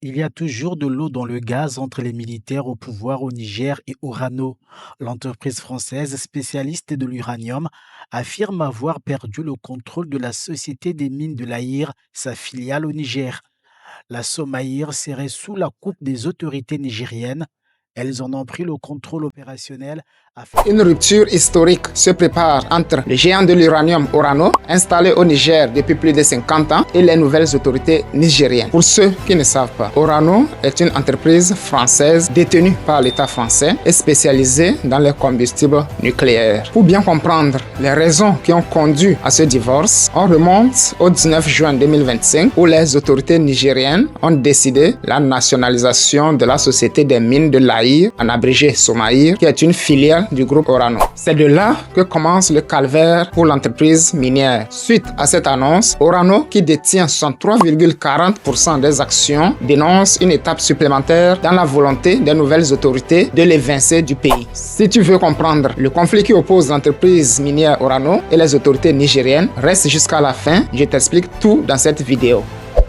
Il y a toujours de l'eau dans le gaz entre les militaires au pouvoir au Niger et Orano. L'entreprise française spécialiste de l'uranium affirme avoir perdu le contrôle de la Société des mines de l'Aïr, sa filiale au Niger. La Somaïr serait sous la coupe des autorités nigériennes. Elles en ont pris le contrôle opérationnel afin Une rupture historique se prépare entre le géant de l'uranium Orano, installé au Niger depuis plus de 50 ans, et les nouvelles autorités nigériennes. Pour ceux qui ne savent pas, Orano est une entreprise française détenue par l'État français et spécialisée dans les combustibles nucléaires. Pour bien comprendre les raisons qui ont conduit à ce divorce, on remonte au 19 juin 2025 où les autorités nigériennes ont décidé la nationalisation de la Société des mines de l'Aïr, en abrégé Somaïr, qui est une filiale du groupe Orano. C'est de là que commence le calvaire pour l'entreprise minière. Suite à cette annonce, Orano, qui détient 103,40% des actions, dénonce une étape supplémentaire dans la volonté des nouvelles autorités de l'évincer du pays. Si tu veux comprendre le conflit qui oppose l'entreprise minière Orano et les autorités nigériennes, reste jusqu'à la fin, je t'explique tout dans cette vidéo.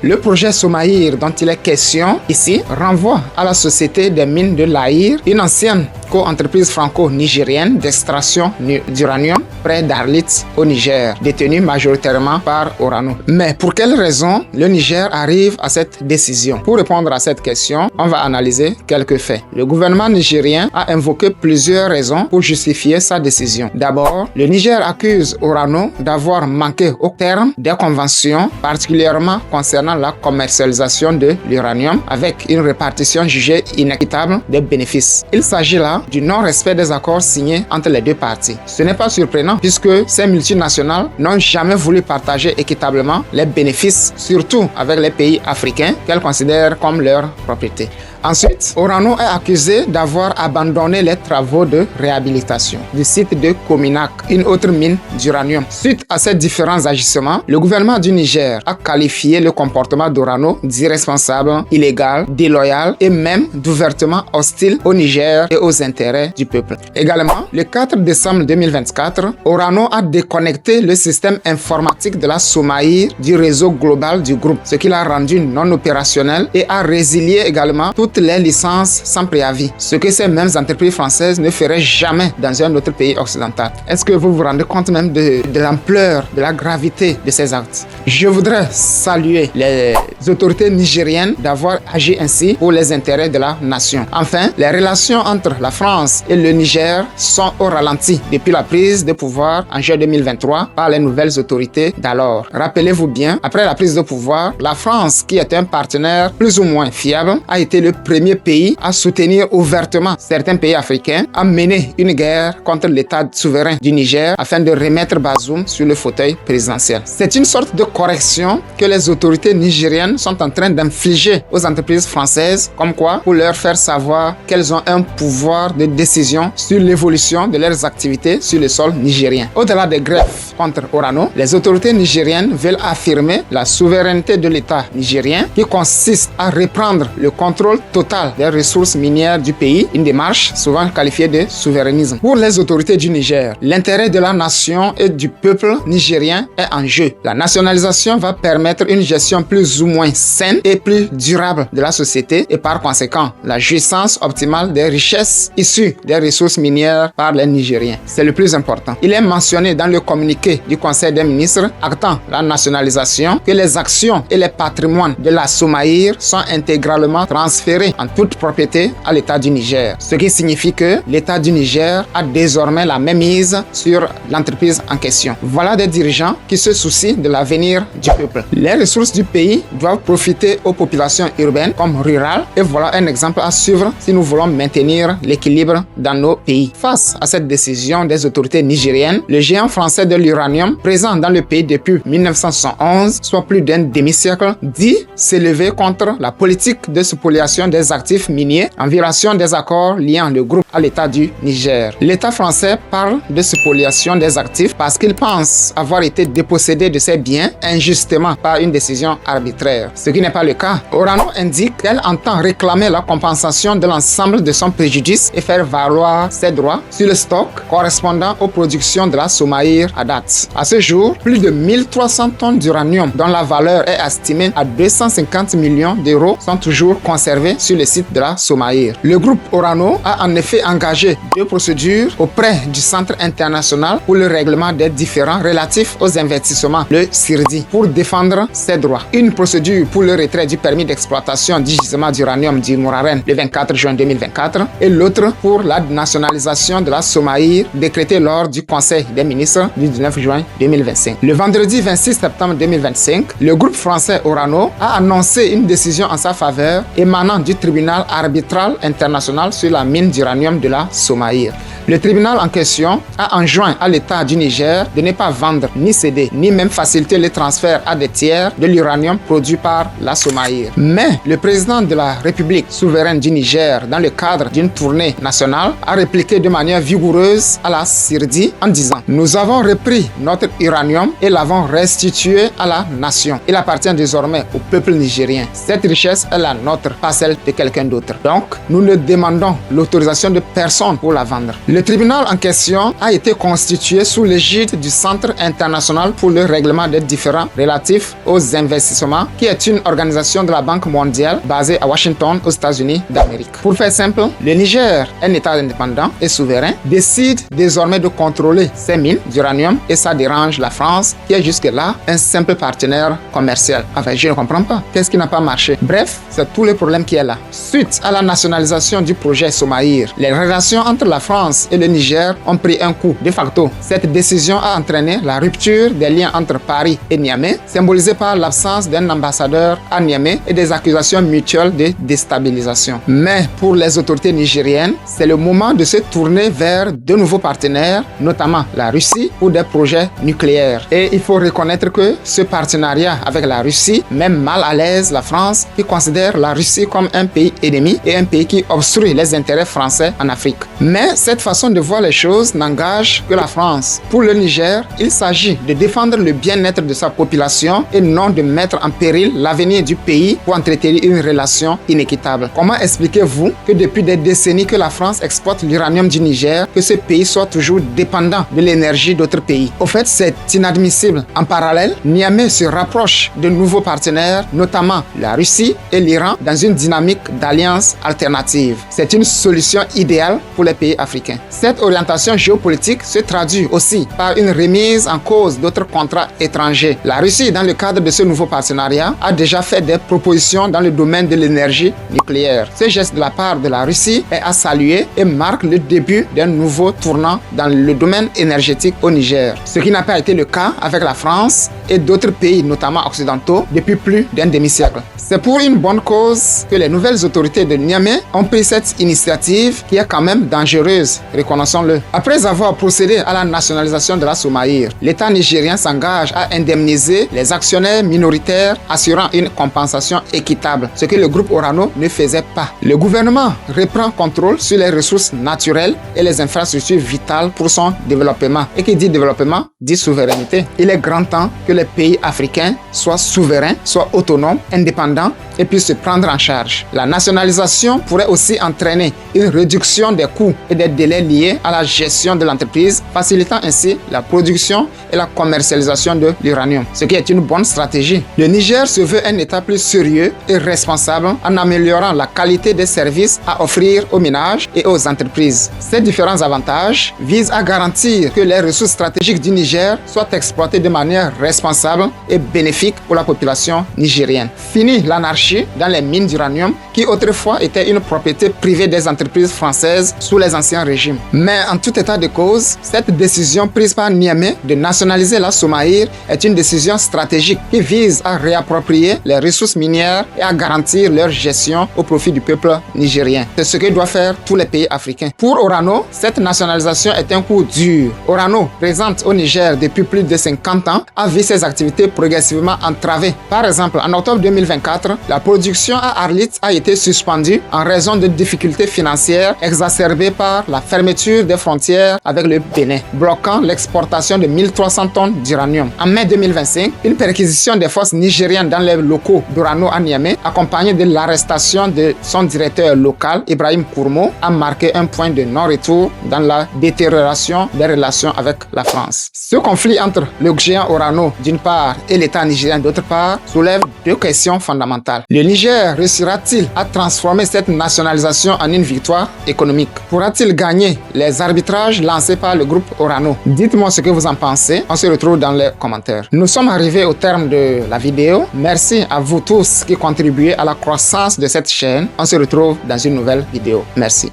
Le projet Somaïr dont il est question ici renvoie à la Société des mines de l'Aïr, une ancienne co-entreprise franco-nigérienne d'extraction d'uranium près d'Arlit au Niger, détenue majoritairement par Orano. Mais pour quelles raisons le Niger arrive à cette décision? Pour répondre à cette question, on va analyser quelques faits. Le gouvernement nigérien a invoqué plusieurs raisons pour justifier sa décision. D'abord, le Niger accuse Orano d'avoir manqué au terme des conventions, particulièrement concernant la commercialisation de l'uranium avec une répartition jugée inéquitable des bénéfices. Il s'agit là du non-respect des accords signés entre les deux parties. Ce n'est pas surprenant puisque ces multinationales n'ont jamais voulu partager équitablement les bénéfices, surtout avec les pays africains qu'elles considèrent comme leur propriété. Ensuite, Orano est accusé d'avoir abandonné les travaux de réhabilitation du site de Cominac, une autre mine d'uranium. Suite à ces différents agissements, le gouvernement du Niger a qualifié le comportement d'Orano d'irresponsable, illégal, déloyal et même d'ouvertement hostile au Niger et aux intérêts du peuple. Également, le 4 décembre 2024, Orano a déconnecté le système informatique de la Somaïr du réseau global du groupe, ce qui l'a rendu non opérationnel et a résilié également toutes les licences sans préavis, ce que ces mêmes entreprises françaises ne feraient jamais dans un autre pays occidental. Est-ce que vous vous rendez compte même de l'ampleur, de la gravité de ces actes? Je voudrais saluer les autorités nigériennes d'avoir agi ainsi pour les intérêts de la nation. Enfin, les relations entre la France et le Niger sont au ralenti depuis la prise de pouvoir en juin 2023 par les nouvelles autorités d'alors. Rappelez-vous bien, après la prise de pouvoir, la France, qui est un partenaire plus ou moins fiable, a été le premier pays à soutenir ouvertement certains pays africains, à mener une guerre contre l'État souverain du Niger afin de remettre Bazoum sur le fauteuil présidentiel. C'est une sorte de correction que les autorités nigériennes sont en train d'infliger aux entreprises françaises, comme quoi pour leur faire savoir qu'elles ont un pouvoir de décision sur l'évolution de leurs activités sur le sol nigérien. Au-delà des greffes contre Orano, les autorités nigériennes veulent affirmer la souveraineté de l'État nigérien qui consiste à reprendre le contrôle total des ressources minières du pays, une démarche souvent qualifiée de souverainisme. Pour les autorités du Niger, l'intérêt de la nation et du peuple nigérien est en jeu. La nationalisation va permettre une gestion plus ou moins saine et plus durable de la société et par conséquent la jouissance optimale des richesses issues des ressources minières par les Nigériens. C'est le plus important. Il est mentionné dans le communiqué du Conseil des ministres actant la nationalisation que les actions et les patrimoines de la Somaïr sont intégralement transférés en toute propriété à l'État du Niger. Ce qui signifie que l'État du Niger a désormais la même mise sur l'entreprise en question. Voilà des dirigeants qui se soucient de l'avenir du peuple. Les ressources du pays doivent profiter aux populations urbaines comme rurales et voilà un exemple à suivre si nous voulons maintenir l'équilibre dans nos pays. Face à cette décision des autorités nigériennes, le géant français de l'uranium, présent dans le pays depuis 1971, soit plus d'un demi-siècle, dit s'élever contre la politique de spoliation des actifs miniers en violation des accords liant le groupe à l'État du Niger. L'État français parle de spoliation des actifs parce qu'il pense avoir été dépossédé de ses biens injustement par une décision arbitraire. Ce qui n'est pas le cas. Orano indique qu'elle entend réclamer la compensation de l'ensemble de son préjudice et faire valoir ses droits sur le stock correspondant aux productions production de la Somaïr à date. À ce jour, plus de 1300 tonnes d'uranium dont la valeur est estimée à 250 millions d'euros sont toujours conservées sur le site de la Somaïr. Le groupe Orano a en effet engagé 2 procédures auprès du Centre international pour le règlement des différends relatifs aux investissements, le CIRDI, pour défendre ses droits. Une procédure pour le retrait du permis d'exploitation du gisement d'uranium du Mouraren le 24 juin 2024 et l'autre pour la nationalisation de la Somaïr décrétée lors du Conseil des ministres du 19 juin 2025. Le vendredi 26 septembre 2025, le groupe français Orano a annoncé une décision en sa faveur émanant du tribunal arbitral international sur la mine d'uranium de la Somaïr. Le tribunal en question a enjoint à l'État du Niger de ne pas vendre, ni céder, ni même faciliter le transfert à des tiers de l'uranium produit par la Somaïr. Mais le président de la République souveraine du Niger, dans le cadre d'une tournée nationale, a répliqué de manière vigoureuse à la CIRDI en disant « Nous avons repris notre uranium et l'avons restitué à la nation. Il appartient désormais au peuple nigérien. Cette richesse est la nôtre, pas celle de quelqu'un d'autre. Donc, nous ne demandons l'autorisation de personne pour la vendre. » Le tribunal en question a été constitué sous l'égide du Centre international pour le règlement des différends relatifs aux investissements, qui est une organisation de la Banque mondiale basée à Washington, aux États-Unis d'Amérique. Pour faire simple, le Niger, un État indépendant et souverain, décide désormais de contrôler ses mines d'uranium et ça dérange la France, qui est jusque-là un simple partenaire commercial. Enfin, je ne comprends pas. Qu'est-ce qui n'a pas marché? Bref, c'est tout le problème qui est là. Suite à la nationalisation du projet Somaïr, les relations entre la France et le Niger ont pris un coup. De facto, cette décision a entraîné la rupture des liens entre Paris et Niamey, symbolisée par l'absence d'un ambassadeur à Niamey et des accusations mutuelles de déstabilisation. Mais pour les autorités nigériennes, c'est le moment de se tourner vers de nouveaux partenaires, notamment la Russie, pour des projets nucléaires. Et il faut reconnaître que ce partenariat avec la Russie met mal à l'aise la France, qui considère la Russie comme un pays ennemi et un pays qui obstrue les intérêts français en Afrique. Mais cette façon de voir les choses n'engage que la France. Pour le Niger, il s'agit de défendre le bien-être de sa population et non de mettre en péril l'avenir du pays pour entretenir une relation inéquitable. Comment expliquez-vous que depuis des décennies que la France exploite l'uranium du Niger, que ce pays soit toujours dépendant de l'énergie d'autres pays? Au fait, c'est inadmissible. En parallèle, Niamey se rapproche de nouveaux partenaires, notamment la Russie et l'Iran, dans une dynamique d'alliance alternative. C'est une solution idéale pour les pays africains. Cette orientation géopolitique se traduit aussi par une remise en cause d'autres contrats étrangers. La Russie, dans le cadre de ce nouveau partenariat, a déjà fait des propositions dans le domaine de l'énergie nucléaire. Ce geste de la part de la Russie est à saluer et marque le début d'un nouveau tournant dans le domaine énergétique au Niger, ce qui n'a pas été le cas avec la France et d'autres pays, notamment occidentaux, depuis plus d'un demi-siècle. C'est pour une bonne cause que les nouvelles autorités de Niamey ont pris cette initiative qui est quand même dangereuse, reconnaissons-le. Après avoir procédé à la nationalisation de la Somaïr, l'État nigérien s'engage à indemniser les actionnaires minoritaires, assurant une compensation équitable, ce que le groupe Orano ne faisait pas. Le gouvernement reprend contrôle sur les ressources naturelles et les infrastructures vitales pour son développement. Et qui dit développement, dit souveraineté. Il est grand temps que les pays africains soient souverains, soient autonomes, indépendants et puissent se prendre en charge. La nationalisation pourrait aussi entraîner une réduction des coûts et des délais liés à la gestion de l'entreprise, facilitant ainsi la production et la commercialisation de l'uranium, ce qui est une bonne stratégie. Le Niger se veut un État plus sérieux et responsable en améliorant la qualité des services à offrir aux ménages et aux entreprises. Ces différents avantages visent à garantir que les ressources stratégiques du Niger soient exploitées de manière responsable et bénéfique pour la population nigérienne. Fini l'anarchie dans les mines d'uranium qui autrefois étaient une propriété privée des entreprises françaises sous les anciens régimes. Mais en tout état de cause, cette décision prise par Niamey de nationaliser la Somaïr est une décision stratégique qui vise à réapproprier les ressources minières et à garantir leur gestion au profit du peuple nigérien. C'est ce que doivent faire tous les pays africains. Pour Orano, cette nationalisation est un coup dur. Orano, présente au Niger depuis plus de 50 ans, a vu ses activités progressivement entravées. Par exemple, en octobre 2024, la production à Arlit a été suspendue en raison de difficultés financières exacerbées par la fermeture des frontières avec le Bénin, bloquant l'exportation de 1300 tonnes d'uranium. En mai 2025, une perquisition des forces nigériennes dans les locaux d'Orano à Niamey, accompagnée de l'arrestation de son directeur local, Ibrahim Kourmo, a marqué un point de non-retour dans la détérioration des relations relations avec la France. Ce conflit entre le géant Orano d'une part et l'État nigérien d'autre part soulève deux questions fondamentales. Le Niger réussira-t-il à transformer cette nationalisation en une victoire économique? Pourra-t-il gagner les arbitrages lancés par le groupe Orano? Dites-moi ce que vous en pensez. On se retrouve dans les commentaires. Nous sommes arrivés au terme de la vidéo. Merci à vous tous qui contribuez à la croissance de cette chaîne. On se retrouve dans une nouvelle vidéo. Merci.